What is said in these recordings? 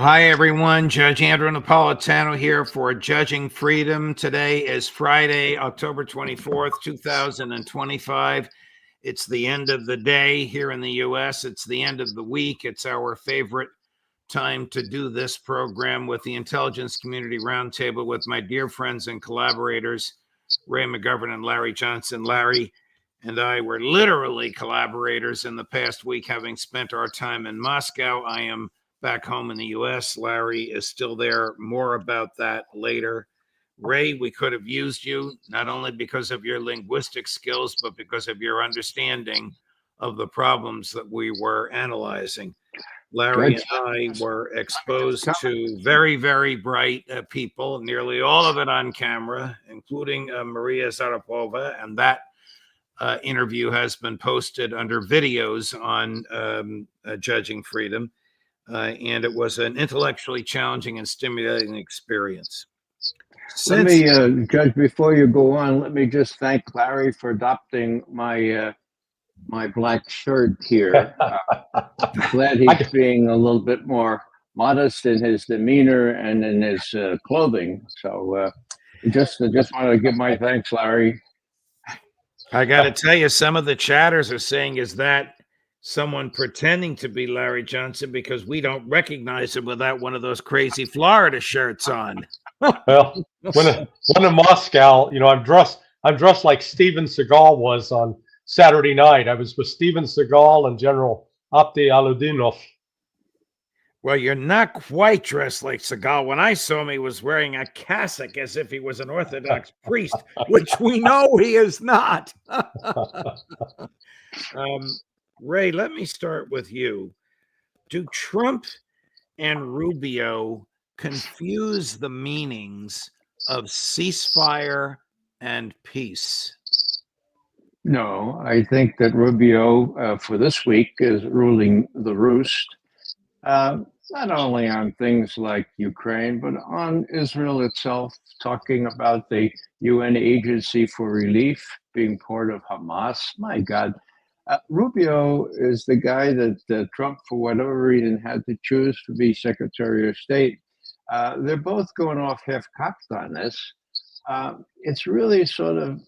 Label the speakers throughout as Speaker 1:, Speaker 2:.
Speaker 1: Hi, everyone. Judge Andrew Napolitano here for Judging Freedom. Today is Friday, October 24th, 2025. It's the end of the day here in the U.S. It's the end of the week. It's our favorite time to do this program with the Intelligence Community Roundtable with my dear friends and collaborators, Ray McGovern and Larry Johnson. Larry and I were literally collaborators in the past week, having spent our time in Moscow. I am back home in the U.S. Larry is still there. More about that later. Ray, we could have used you not only because of your linguistic skills, but because of your understanding of the problems that we were analyzing. Larry and I were exposed to very, very bright people, nearly all of it on camera, including Maria Zarapova. And that interview has been posted under videos on Judging Freedom. And it was an intellectually challenging and stimulating experience.
Speaker 2: Let me, Judge, before you go on, let me just thank Larry for adopting my my black shirt here. I'm glad he's being a little bit more modest in his demeanor and in his clothing. So I just want to give my thanks, Larry.
Speaker 1: I got to tell you, some of the chatters are saying, is that someone pretending to be Larry Johnson, because we don't recognize him without one of those crazy Florida shirts on.
Speaker 3: Well, when in Moscow, you know, I'm dressed like Steven Seagal was on Saturday night. I was with Steven Seagal and General Abdi Aludinov.
Speaker 1: Well, you're not quite dressed like Seagal. When I saw him, he was wearing a cassock as if he was an Orthodox priest, which we know he is not. Ray, let me start with you. Do Trump and Rubio confuse the meanings of ceasefire and peace?
Speaker 2: No, I think that Rubio for this week is ruling the roost, not only on things like Ukraine, but on Israel itself, talking about the UN Agency for Relief being part of Hamas. My God. Rubio is the guy that Trump, for whatever reason, had to choose to be Secretary of State. They're both going off half-cocked on this. It's really sort of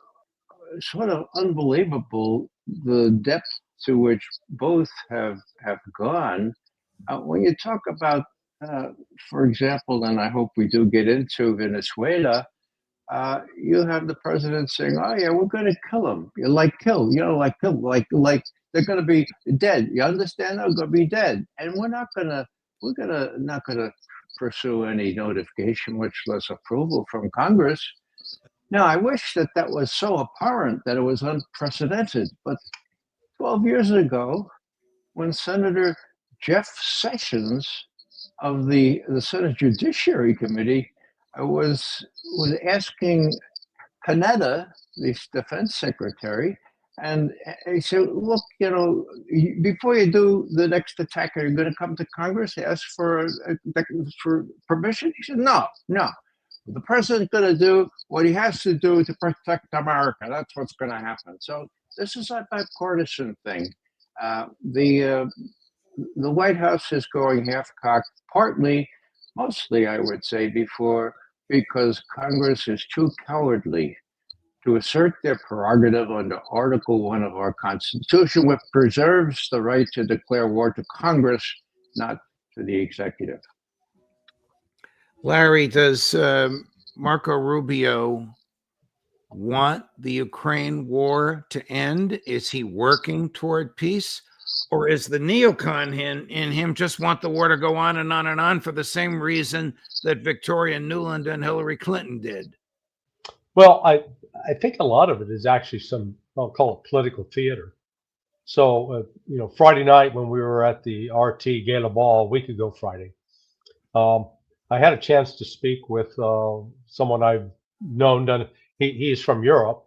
Speaker 2: unbelievable the depth to which both have gone. When you talk about, for example, and I hope we do get into Venezuela, you have the president saying, "Oh yeah, we're going to kill them. Like kill, like they're going to be dead. You understand? They're going to be dead, and we're not going to pursue any notification, much less approval from Congress." Now, I wish that was so apparent that it was unprecedented. But 12 years ago, when Senator Jeff Sessions of the Senate Judiciary Committee was asking Panetta, the defense secretary, and he said, "Look, before you do the next attack, are you going to come to Congress, ask for permission?" He said, "No. The president's going to do what he has to do to protect America. That's what's going to happen." So this is a bipartisan thing. The White House is going half-cocked, mostly, I would say, because Congress is too cowardly to assert their prerogative under Article 1 of our Constitution, which preserves the right to declare war to Congress, not to the executive.
Speaker 1: Larry, does Marco Rubio want the Ukraine war to end? Is he working toward peace? Or is the neocon in him just want the war to go on and on and on for the same reason that Victoria Nuland and Hillary Clinton did?
Speaker 3: Well, I think a lot of it is actually some, I'll call it political theater. So, Friday night when we were at the RT Gala Ball a week ago Friday, I had a chance to speak with someone I've known. He is from Europe,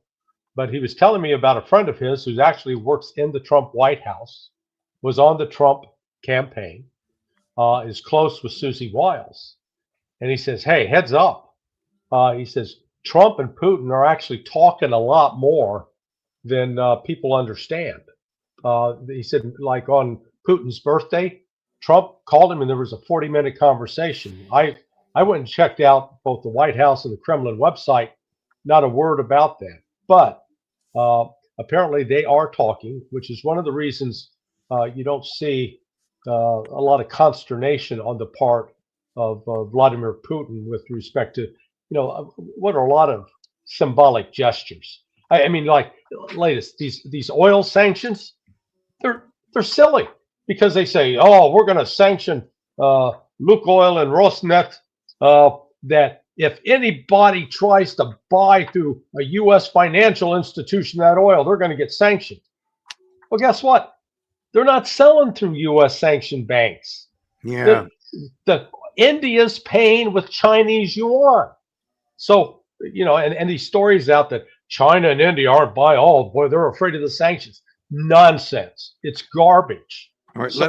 Speaker 3: but he was telling me about a friend of his who actually works in the Trump White House, was on the Trump campaign, is close with Susie Wiles. And he says, "Hey, heads up." He says, Trump and Putin are actually talking a lot more than people understand. He said, like on Putin's birthday, Trump called him, and there was a 40-minute conversation. I went and checked out both the White House and the Kremlin website. Not a word about that. But apparently they are talking, which is one of the reasons you don't see a lot of consternation on the part of Vladimir Putin with respect to, what are a lot of symbolic gestures. I mean, like latest these oil sanctions, they're silly because they say, oh, we're going to sanction Lukoil and Rosneft. That if anybody tries to buy through a U.S. financial institution that oil, they're going to get sanctioned. Well, guess what? They're not selling through U.S. sanctioned banks.
Speaker 1: Yeah.
Speaker 3: The India's paying with Chinese yuan. So, and these stories out that China and India aren't buying, oh boy, they're afraid of the sanctions. Nonsense. It's garbage.
Speaker 1: All right,
Speaker 3: So,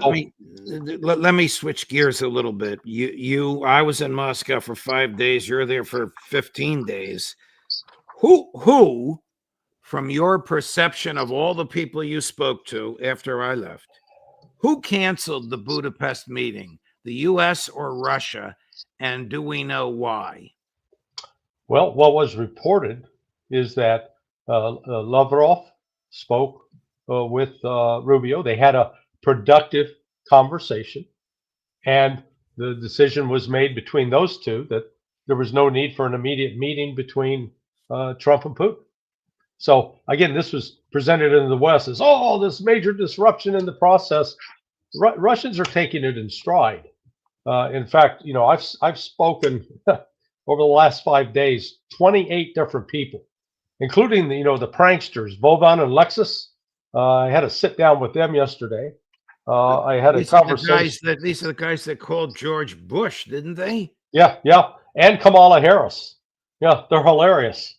Speaker 1: let me switch gears a little bit. I was in Moscow for 5 days. You're there for 15 days. Who, from your perception of all the people you spoke to after I left, who canceled the Budapest meeting, the U.S. or Russia, and do we know why?
Speaker 3: Well, what was reported is that Lavrov spoke with Rubio. They had a productive conversation, and the decision was made between those two that there was no need for an immediate meeting between Trump and Putin. So again, this was presented in the West as, oh, this major disruption in the process. Russians are taking it in stride. In fact, I've spoken over the last 5 days, 28 different people, including the pranksters, Vovan and Lexus. I had a sit down with them yesterday. I had a conversation.
Speaker 1: These are the guys that called George Bush, didn't they?
Speaker 3: Yeah, and Kamala Harris. Yeah, they're hilarious.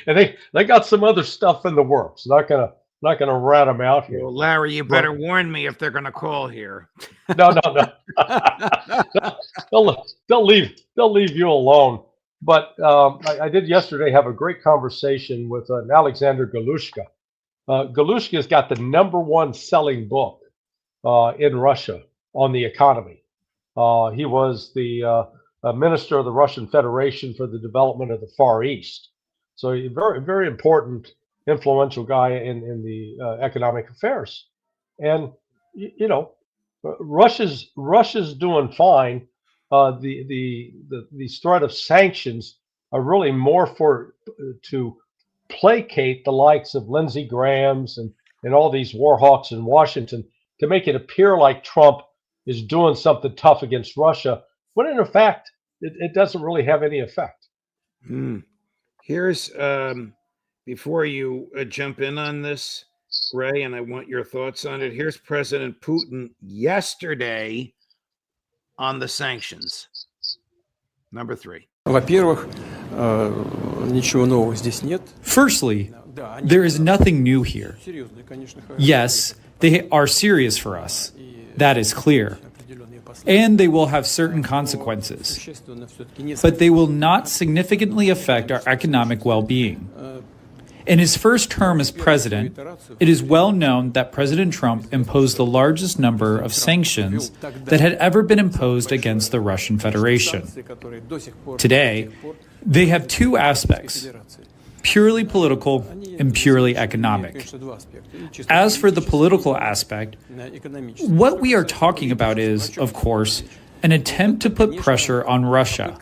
Speaker 3: And they got some other stuff in the works. Not gonna rat them out here.
Speaker 1: Well, Larry, you better warn me if they're gonna call here.
Speaker 3: No. they'll leave you alone. But I did yesterday have a great conversation with Alexander Galushka. Galushka's got the #1 selling book in Russia on the economy. He was the minister of the Russian Federation for the development of the Far East. So a very, very important, influential guy in the economic affairs. And, Russia's doing fine. The threat of sanctions are really more to placate the likes of Lindsey Graham's and all these war hawks in Washington to make it appear like Trump is doing something tough against Russia, when in fact, it doesn't really have any effect.
Speaker 1: Here's, before you jump in on this, Ray, and I want your thoughts on it. Here's President Putin yesterday on the sanctions. Number 3.
Speaker 4: Firstly, there is nothing new here. Yes, they are serious for us. That is clear. And they will have certain consequences. But they will not significantly affect our economic well-being. In his first term as president, it is well known that President Trump imposed the largest number of sanctions that had ever been imposed against the Russian Federation. Today, they have two aspects: purely political and purely economic. As for the political aspect, what we are talking about is, of course, an attempt to put pressure on Russia.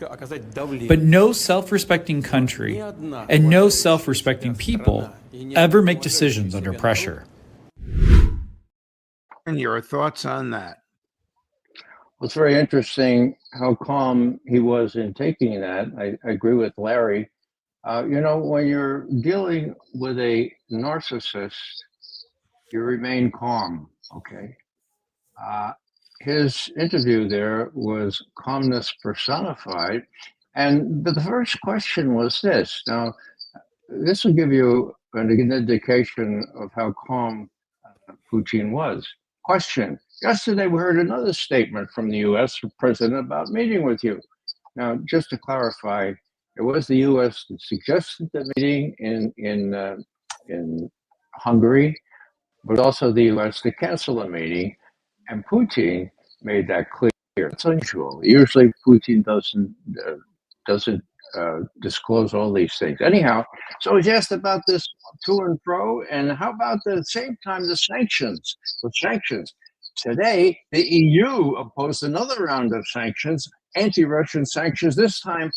Speaker 4: But no self-respecting country and no self-respecting people ever make decisions under pressure.
Speaker 1: And your thoughts on that?
Speaker 2: Well, it's very interesting how calm he was in taking that. I agree with Larry. When you're dealing with a narcissist, you remain calm, okay? His interview there was calmness personified. But the first question was this. Now, this will give you an indication of how calm Putin was. Question: yesterday we heard another statement from the U.S. president about meeting with you. Now, just to clarify, it was the U.S. that suggested the meeting in Hungary, but also the U.S. to cancel the meeting. And Putin made that clear. It's unusual. Usually, Putin doesn't disclose all these things. Anyhow, so he's asked about this to and fro, and how about at the same time the sanctions? The sanctions. Today, the EU opposed another round of sanctions, anti-Russian sanctions. This time,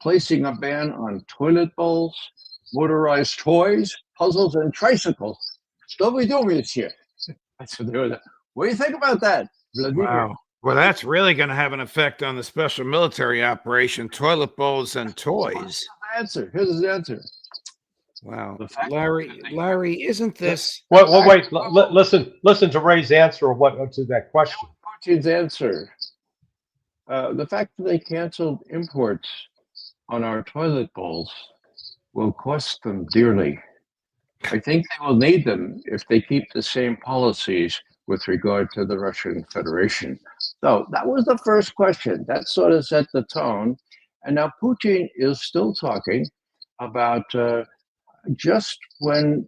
Speaker 2: placing a ban on toilet bowls, motorized toys, puzzles, and tricycles. What we do, monsieur? So what do you think about that, Vladimir?
Speaker 1: Wow. Well, that's really going to have an effect on the special military operation, toilet bowls and toys.
Speaker 2: Here's his answer.
Speaker 1: Wow. Larry, isn't this...
Speaker 3: Wait, listen to Ray's answer to that question.
Speaker 2: Putin's answer. The fact that they canceled imports on our toilet bowls will cost them dearly. I think they will need them if they keep the same policies with regard to the Russian Federation. So that was the first question. That sort of set the tone. And now Putin is still talking about just when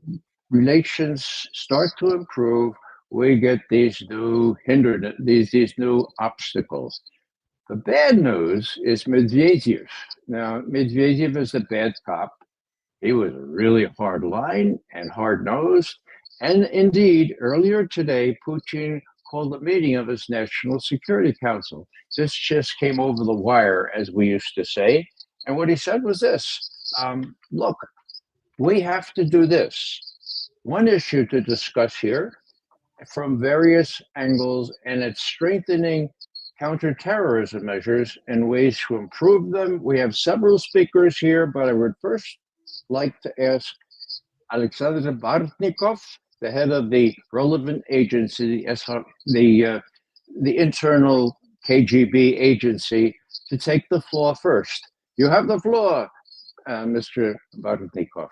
Speaker 2: relations start to improve, we get these new these new obstacles. The bad news is Medvedev. Now, Medvedev is a bad cop. He was really hard line and hard nosed. And indeed, earlier today, Putin called a meeting of his National Security Council. This just came over the wire, as we used to say. And what he said was this, look, we have to do this. One issue to discuss here from various angles, and it's strengthening counterterrorism measures and ways to improve them. We have several speakers here, but I would first like to ask Alexander Bartnikov, the head of the relevant agency, the internal KGB agency, to take the floor first. You have the floor, Mr. Bartnikov.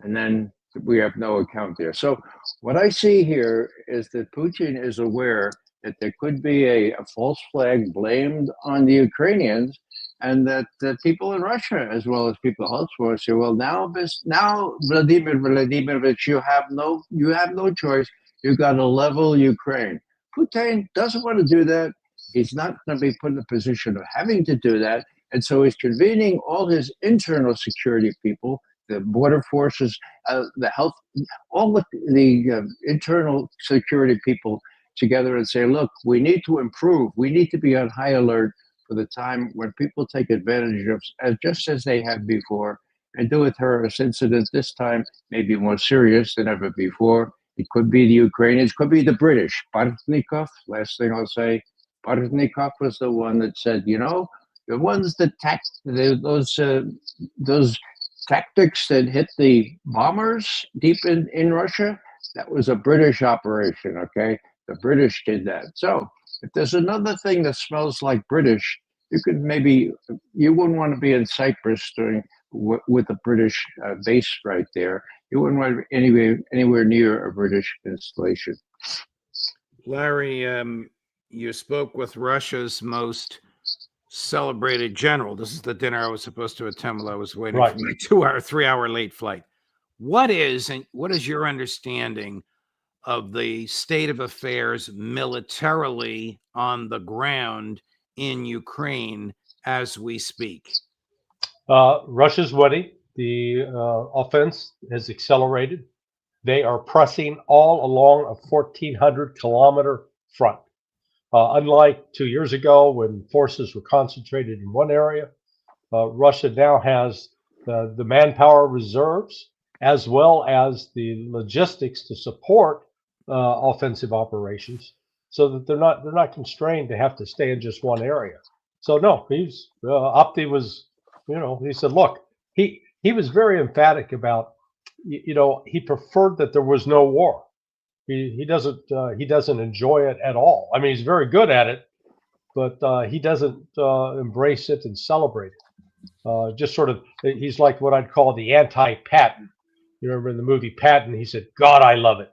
Speaker 2: And then we have no account there. So what I see here is that Putin is aware that there could be a false flag blamed on the Ukrainians, and that people in Russia, as well as people elsewhere, say, well, now Vladimir Vladimirovich, you have no choice. You got to level Ukraine. Putin doesn't want to do that. He's not going to be put in a position of having to do that. And so he's convening all his internal security people, the border forces, the health, all the internal security people together and say, look, we need to improve. We need to be on high alert for the time when people take advantage of, just as they have before, and do a terrorist incident this time may be more serious than ever before. It could be the Ukrainians, could be the British. Bartnikov, last thing I'll say, Bartnikov was the one that said, you know, the ones that those tactics that hit the bombers deep in Russia, that was a British operation, okay? The British did that. So if there's another thing that smells like British, you wouldn't want to be in Cyprus with a British base right there. You wouldn't want to be anywhere near a British installation.
Speaker 1: Larry, you spoke with Russia's most celebrated general. This is the dinner I was supposed to attend while I was waiting for my 3-hour late flight. What is your understanding of the state of affairs militarily on the ground in Ukraine as we speak?
Speaker 3: Russia's ready. The offense has accelerated. They are pressing all along a 1,400-kilometer front. Unlike 2 years ago when forces were concentrated in one area, Russia now has the manpower reserves as well as the logistics to support offensive operations, so that they're not constrained to have to stay in just one area. So no, he's Opti was, he said, look, he was very emphatic about, he preferred that there was no war. He doesn't enjoy it at all. I mean, he's very good at it, but he doesn't embrace it and celebrate it. Just sort of, he's like what I'd call the anti-Patton. You remember in the movie Patton, he said, God, I love it.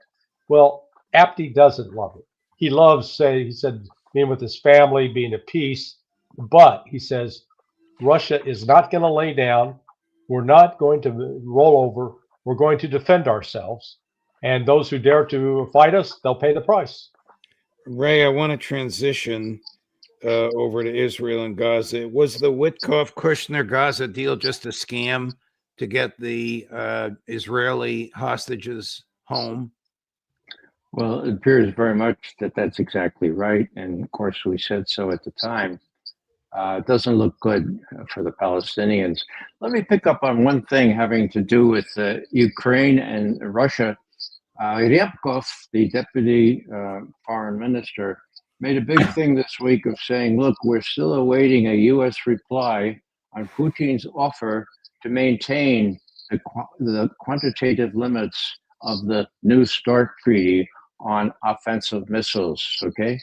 Speaker 3: Well, Apti doesn't love it. He loves, he said, being with his family, being at peace. But he says, Russia is not going to lay down. We're not going to roll over. We're going to defend ourselves. And those who dare to fight us, they'll pay the price.
Speaker 1: Ray, I want to transition over to Israel and Gaza. Was the Witkoff-Kushner Gaza deal just a scam to get the Israeli hostages home?
Speaker 2: Well, it appears very much that that's exactly right. And of course, we said so at the time. It doesn't look good for the Palestinians. Let me pick up on one thing having to do with Ukraine and Russia. Ryabkov, the deputy foreign minister, made a big thing this week of saying, look, we're still awaiting a U.S. reply on Putin's offer to maintain the quantitative limits of the New START treaty on offensive missiles. Okay.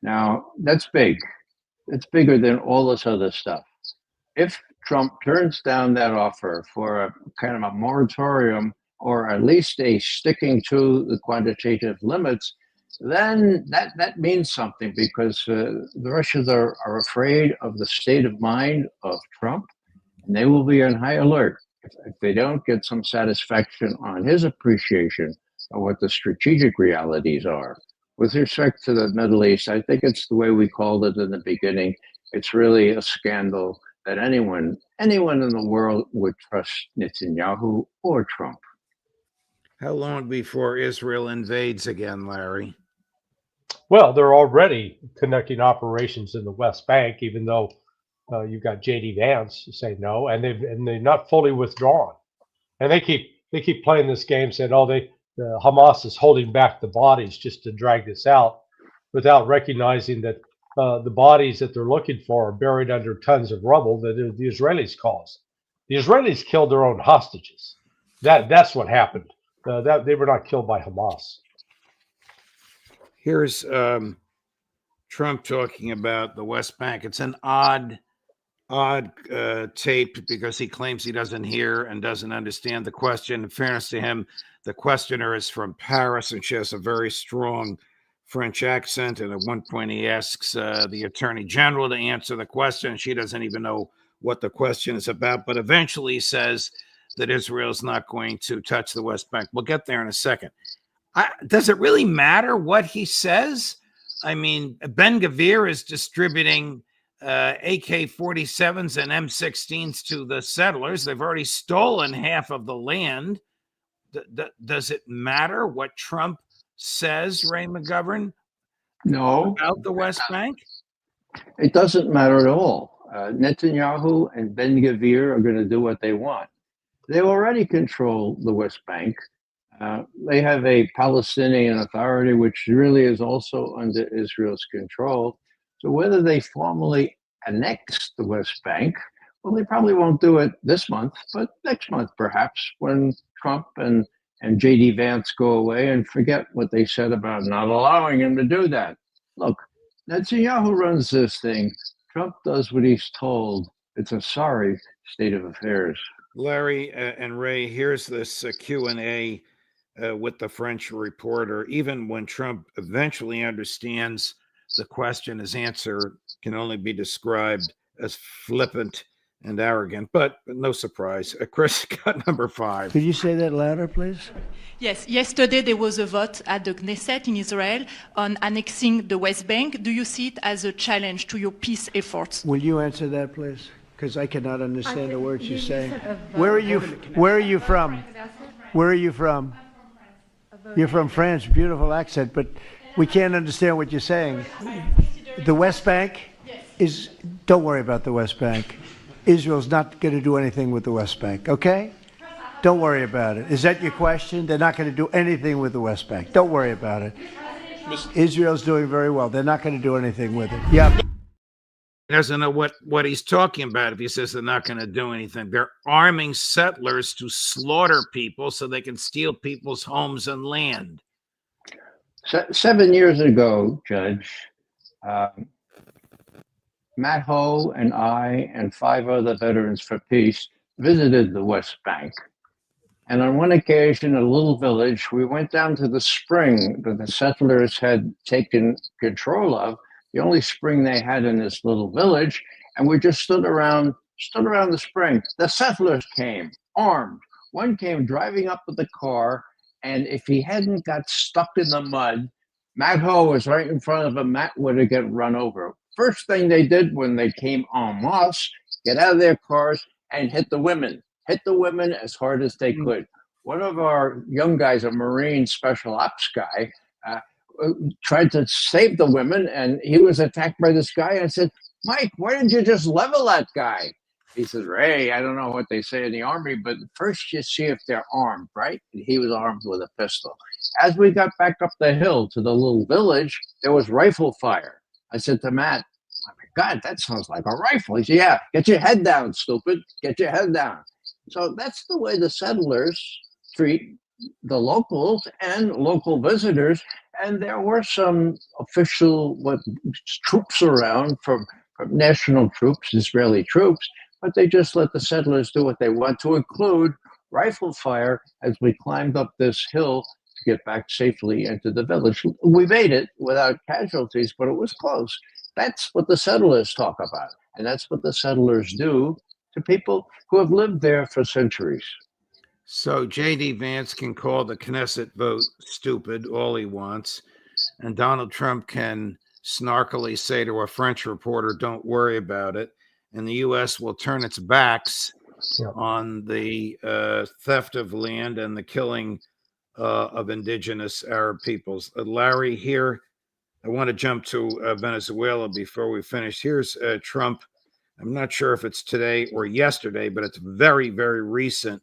Speaker 2: Now, that's big. It's bigger than all this other stuff. If Trump turns down that offer for a kind of a moratorium or at least a sticking to the quantitative limits, then that means something because the Russians are afraid of the state of mind of Trump, and they will be on high alert if they don't get some satisfaction on his appreciation of what the strategic realities are. With respect to the Middle East, I think it's the way we called it in the beginning. It's really a scandal that anyone in the world would trust Netanyahu or Trump.
Speaker 1: How long before Israel invades again, Larry?
Speaker 3: Well, they're already conducting operations in the West Bank, even though you've got J.D. Vance saying no, and they're not fully withdrawn, and they keep playing this game, saying, "Oh, Hamas is holding back the bodies just to drag this out," without recognizing that the bodies that they're looking for are buried under tons of rubble that the Israelis caused. The Israelis killed their own hostages. That's what happened. That they were not killed by Hamas.
Speaker 1: Here's Trump talking about the West Bank. It's an odd tape because he claims he doesn't hear and doesn't understand the question. In fairness to him, the questioner is from Paris and she has a very strong French accent. And at one point he asks the attorney general to answer the question. She doesn't even know what the question is about, but eventually he says that Israel's not going to touch the West Bank. We'll get there in a second. Does it really matter what he says? I mean, Ben-Gvir is distributing AK-47s and M16s to the settlers. They've already stolen half of the land. Does it matter what Trump says, Ray McGovern?
Speaker 2: No.
Speaker 1: About the West Bank?
Speaker 2: It doesn't matter at all. Netanyahu and Ben-Gvir are going to do what they want. They already control the West Bank. They have a Palestinian Authority, which really is also under Israel's control. So whether they formally annex the West Bank, well, they probably won't do it this month, but next month perhaps, when Trump and J.D. Vance go away and forget what they said about not allowing him to do that. Look, Netanyahu runs this thing. Trump does what he's told. It's a sorry state of affairs. Larry
Speaker 1: and Ray, here's this Q&A with the French reporter. Even when Trump eventually understands the question, his answer can only be described as flippant and arrogant, but no surprise. Chris got number 5.
Speaker 5: Could you say that louder, please?
Speaker 6: Yes, yesterday there was a vote at the Knesset in Israel on annexing the West Bank. Do you see it as a challenge to your peace efforts?
Speaker 5: Will you answer that, please? Because I cannot understand the words you're saying. Where are you from? Where are you from? You're from France, beautiful accent, but we can't understand what you're saying. The West Bank is, don't worry about the West Bank. Israel's not going to do anything with the West Bank, okay? Don't worry about it. Is that your question? They're not going to do anything with the West Bank. Don't worry about it. Israel's doing very well. They're not going to do anything with it. Yeah.
Speaker 1: He doesn't know what he's talking about if he says they're not going to do anything. They're arming settlers to slaughter people so they can steal people's homes and land.
Speaker 2: 7 years ago, Judge, Matt Ho and I and 5 other Veterans for Peace visited the West Bank. And on one occasion, in a little village, we went down to the spring that the settlers had taken control of, the only spring they had in this little village, and we just stood around the spring. The settlers came, armed. One came driving up with the car, and if he hadn't got stuck in the mud, Matt Ho was right in front of him. Matt would have get run over. First thing they did when they came en masse, get out of their cars and hit the women as hard as they could. One of our young guys, a Marine special ops guy, tried to save the women, and he was attacked by this guy. And I said, Mike, why didn't you just level that guy? He says, Ray, I don't know what they say in the Army, but first you see if they're armed, right? And he was armed with a pistol. As we got back up the hill to the little village, there was rifle fire. I said to Matt, oh my God, that sounds like a rifle. He said, yeah, get your head down, stupid. Get your head down. So that's the way the settlers treat the locals and local visitors. And there were some official troops around from national troops, Israeli troops, but they just let the settlers do what they want, to include rifle fire as we climbed up this hill to get back safely into the village. We made it without casualties, but it was close. That's what the settlers talk about. And that's what the settlers do to people who have lived there for centuries.
Speaker 1: So J.D. Vance can call the Knesset vote stupid all he wants, and Donald Trump can snarkily say to a French reporter, don't worry about it, and the U.S. will turn its backs on the theft of land and the killing of indigenous Arab peoples. Larry, here, I want to jump to Venezuela before we finish. Here's Trump. I'm not sure if it's today or yesterday, but it's very, very recent,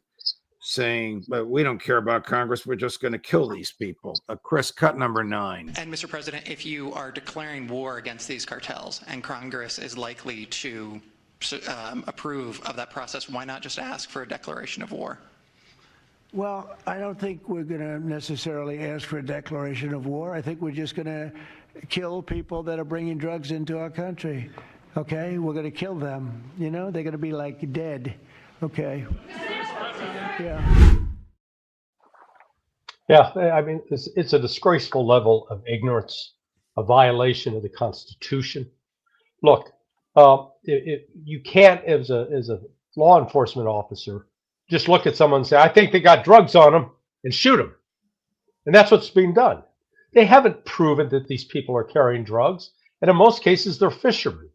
Speaker 1: saying, but we don't care about Congress. We're just going to kill these people. Chris, cut number 9.
Speaker 7: And Mr. President, if you are declaring war against these cartels and Congress is likely to approve of that process, why not just ask for a declaration of war?
Speaker 5: Well, I don't think we're going to necessarily ask for a declaration of war. I think we're just going to kill people that are bringing drugs into our country. Okay? We're going to kill them. You know, they're going to be like dead. Okay. Yeah.
Speaker 3: Yeah, I mean, it's a disgraceful level of ignorance, a violation of the Constitution. Look, you can't, as a law enforcement officer, just look at someone and say, I think they got drugs on them, and shoot them. And that's what's being done. They haven't proven that these people are carrying drugs, and in most cases, they're fishermen.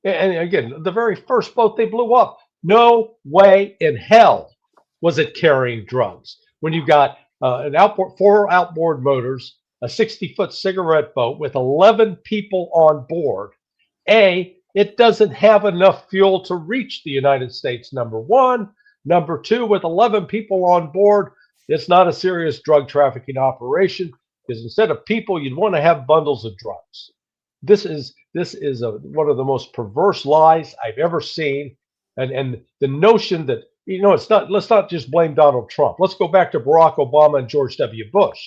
Speaker 3: And again, the very first boat they blew up, no way in hell was it carrying drugs. When you've got four outboard motors, a 60-foot cigarette boat with 11 people on board, it doesn't have enough fuel to reach the United States, number one. Number two, with 11 people on board, it's not a serious drug trafficking operation, because instead of people, you'd want to have bundles of drugs. This is one of the most perverse lies I've ever seen. And the notion that, it's not, let's not just blame Donald Trump. Let's go back to Barack Obama and George W. Bush.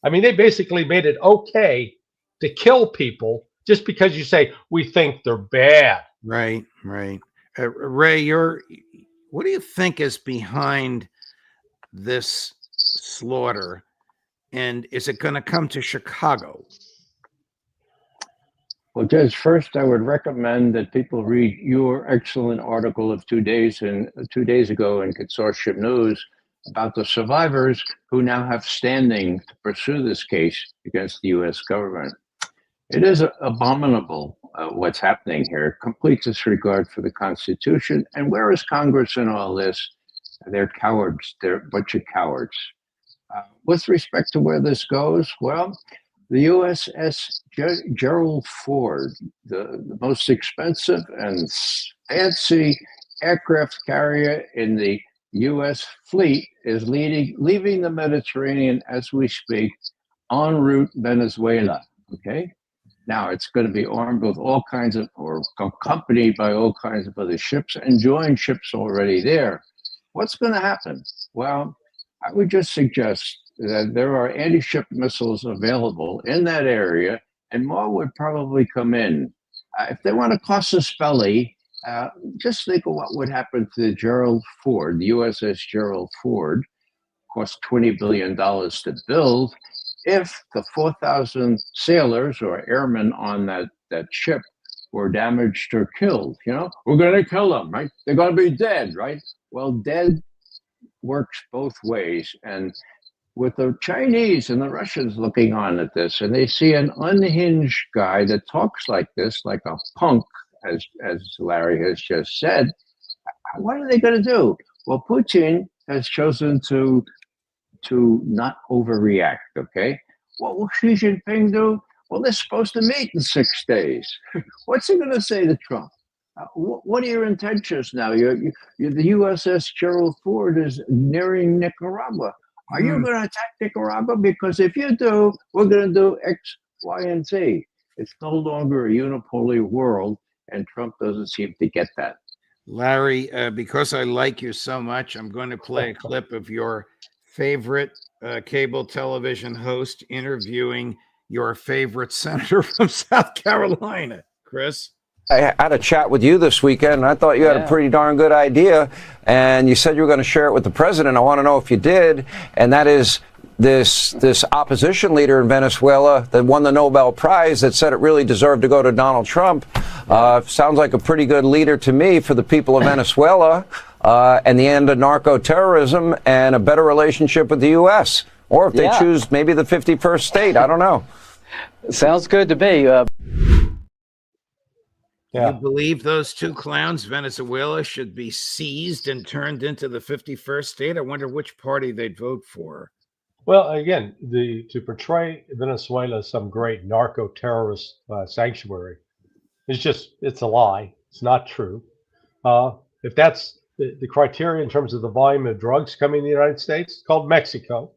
Speaker 3: I mean, they basically made it okay to kill people just because you say, we think they're bad.
Speaker 1: Right. Ray, what do you think is behind this slaughter? And is it going to come to Chicago?
Speaker 2: Well, Judge, first I would recommend that people read your excellent article of 2 days ago in Consortium News about the survivors who now have standing to pursue this case against the U.S. government. It is abominable what's happening here, complete disregard for the Constitution. And where is Congress in all this? They're cowards. They're a bunch of cowards. With respect to where this goes, well, the USS Gerald Ford, the most expensive and fancy aircraft carrier in the U.S. fleet, is leaving the Mediterranean as we speak, en route Venezuela. Okay? Now it's going to be armed with all kinds of, or accompanied by all kinds of other ships, and joint ships already there. What's going to happen? Well, I would just suggest that there are anti-ship missiles available in that area, and more would probably come in. If they want to casus belli, just think of what would happen to the Gerald Ford, the USS Gerald Ford, cost $20 billion to build. If the 4,000 sailors or airmen on that ship were damaged or killed, we're going to kill them, right? They're going to be dead, right? Well, dead works both ways. And with the Chinese and the Russians looking on at this, and they see an unhinged guy that talks like this, like a punk, as Larry has just said, what are they going to do? Well, Putin has chosen to not overreact. Okay, what will Xi Jinping do? Well, they're supposed to meet in 6 days. What's he going to say to Trump? What are your intentions now? The USS Gerald Ford is nearing Nicaragua. Are you going to attack Nicaragua? Because if you do, we're going to do X, Y, and Z. It's no longer a unipolar world, and Trump doesn't seem to get that.
Speaker 1: Larry, because I like you so much, I'm going to play a clip of your favorite cable television host interviewing your favorite senator from South Carolina. Chris?
Speaker 8: I had a chat with you this weekend, and I thought you had a pretty darn good idea, and you said you were going to share it with the president. I want to know if you did, and that is this opposition leader in Venezuela that won the Nobel Prize that said it really deserved to go to Donald Trump. Sounds like a pretty good leader to me for the people of Venezuela, and the end of narco-terrorism and a better relationship with the U.S. Or if they choose maybe the 51st state, I don't know.
Speaker 9: Sounds good to me.
Speaker 1: You believe those two clowns, Venezuela, should be seized and turned into the 51st state? I wonder which party they'd vote for.
Speaker 3: Well, again, to portray Venezuela as some great narco-terrorist sanctuary it's a lie. It's not true. If that's the criteria in terms of the volume of drugs coming to the United States, it's called Mexico.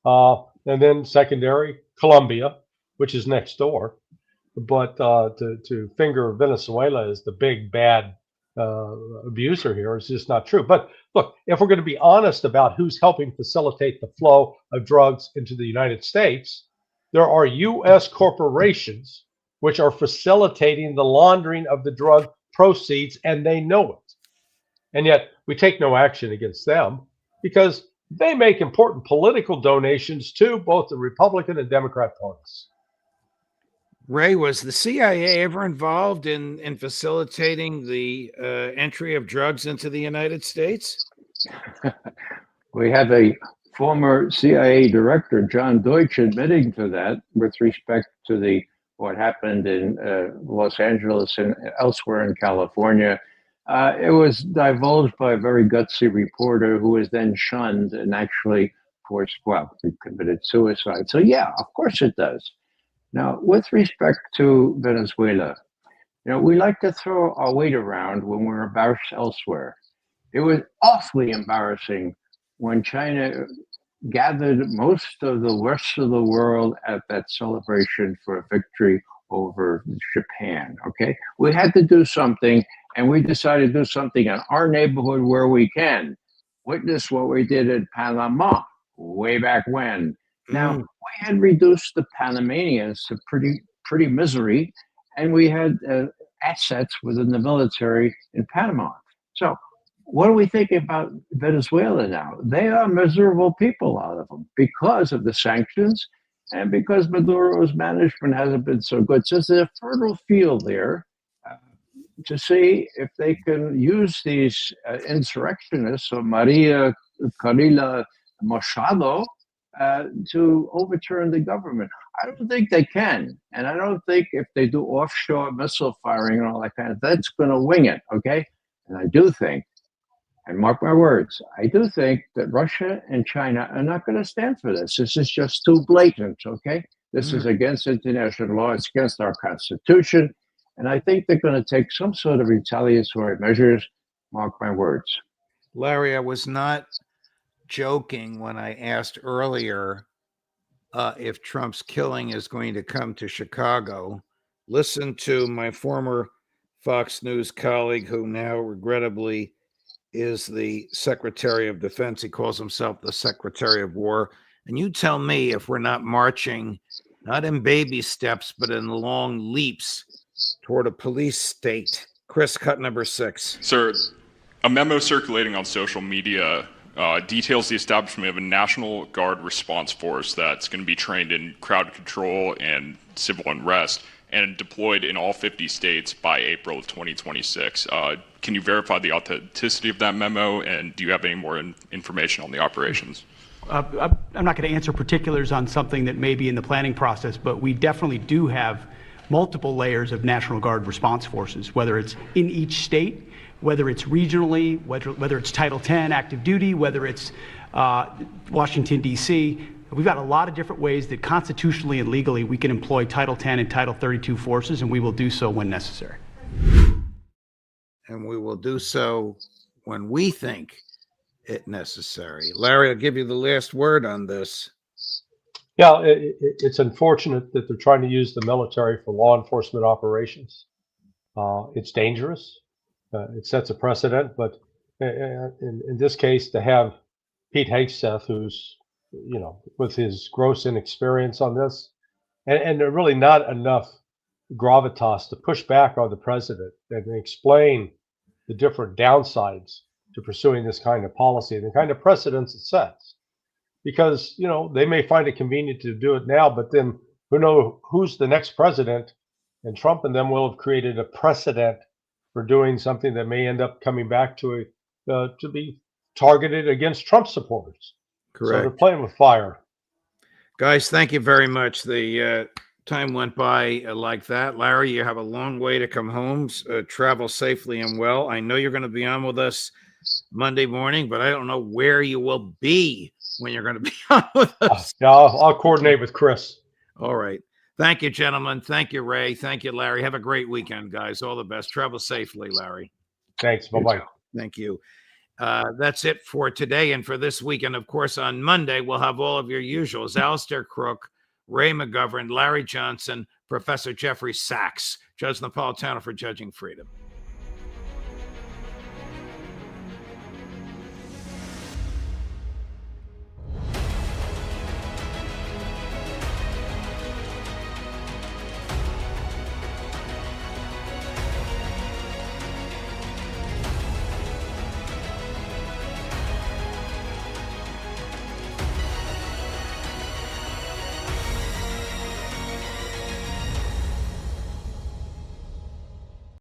Speaker 3: And then secondary, Colombia, which is next door. But to finger Venezuela as the big bad abuser here is just not true. But look, if we're going to be honest about who's helping facilitate the flow of drugs into the United States, there are U.S. corporations which are facilitating the laundering of the drug proceeds, and they know it. And yet we take no action against them because they make important political donations to both the Republican and Democrat parties.
Speaker 1: Ray, was the CIA ever involved in facilitating the entry of drugs into the United States?
Speaker 2: We have a former CIA director, John Deutsch, admitting to that with respect to what happened in Los Angeles and elsewhere in California. It was divulged by a very gutsy reporter who was then shunned and actually committed suicide. So yeah, of course it does. Now, with respect to Venezuela, we like to throw our weight around when we're embarrassed elsewhere. It was awfully embarrassing when China gathered most of the rest of the world at that celebration for a victory over Japan. Okay, we had to do something, and we decided to do something in our neighborhood where we can. Witness what we did in Panama way back when. Now, we had reduced the Panamanians to pretty misery, and we had assets within the military in Panama. So what do we think about Venezuela now? They are miserable people, a lot of them, because of the sanctions and because Maduro's management hasn't been so good. So there's a fertile field there to see if they can use these insurrectionists, or Maria Corina Machado, to overturn the government. I don't think they can. And I don't think if they do offshore missile firing and all that kind of, that's going to wing it, okay? And I do think, and mark my words, I do think that Russia and China are not going to stand for this. This is just too blatant, okay? This is against international law. It's against our Constitution. And I think they're going to take some sort of retaliatory measures, mark my words.
Speaker 1: Larry, I was not joking when I asked earlier if Trump's killing is going to come to Chicago. Listen to my former Fox News colleague, who now regrettably is the Secretary of Defense. He calls himself the Secretary of War. And you tell me if we're not marching, not in baby steps, but in long leaps toward a police state. Chris, cut number 6.
Speaker 10: Sir, a memo circulating on social media details the establishment of a National Guard response force that's going to be trained in crowd control and civil unrest and deployed in all 50 states by April of 2026. Can you verify the authenticity of that memo, and do you have any more information on the operations?
Speaker 11: I'm not going to answer particulars on something that may be in the planning process, but we definitely do have multiple layers of National Guard response forces, whether it's in each state, whether it's regionally, whether it's Title 10 active duty, whether it's Washington, D.C. We've got a lot of different ways that constitutionally and legally we can employ Title 10 and Title 32 forces, and we will do so when necessary.
Speaker 1: And we will do so when we think it necessary. Larry, I'll give you the last word on this.
Speaker 3: Yeah, it's unfortunate that they're trying to use the military for law enforcement operations. It's dangerous. It sets a precedent, but in this case, to have Pete Hegseth, who's, with his gross inexperience on this, and really not enough gravitas to push back on the president and explain the different downsides to pursuing this kind of policy and the kind of precedents it sets. Because, they may find it convenient to do it now, but then who knows who's the next president, and Trump and them will have created a precedent for doing something that may end up coming back to be targeted against Trump supporters.
Speaker 1: Correct.
Speaker 3: So they're playing with fire.
Speaker 1: Guys, thank you very much. The time went by like that. Larry, you have a long way to come home. Travel safely and well. I know you're going to be on with us Monday morning, but I don't know where you will be when you're going to be on with us.
Speaker 3: Yeah, I'll coordinate with Chris.
Speaker 1: All right. Thank you, gentlemen. Thank you, Ray. Thank you, Larry. Have a great weekend, guys. All the best. Travel safely, Larry.
Speaker 3: Thanks. Bye-bye.
Speaker 1: Thank you. That's it for today and for this weekend. Of course, on Monday, we'll have all of your usuals: Alistair Crook, Ray McGovern, Larry Johnson, Professor Jeffrey Sachs, Judge Napolitano for Judging Freedom.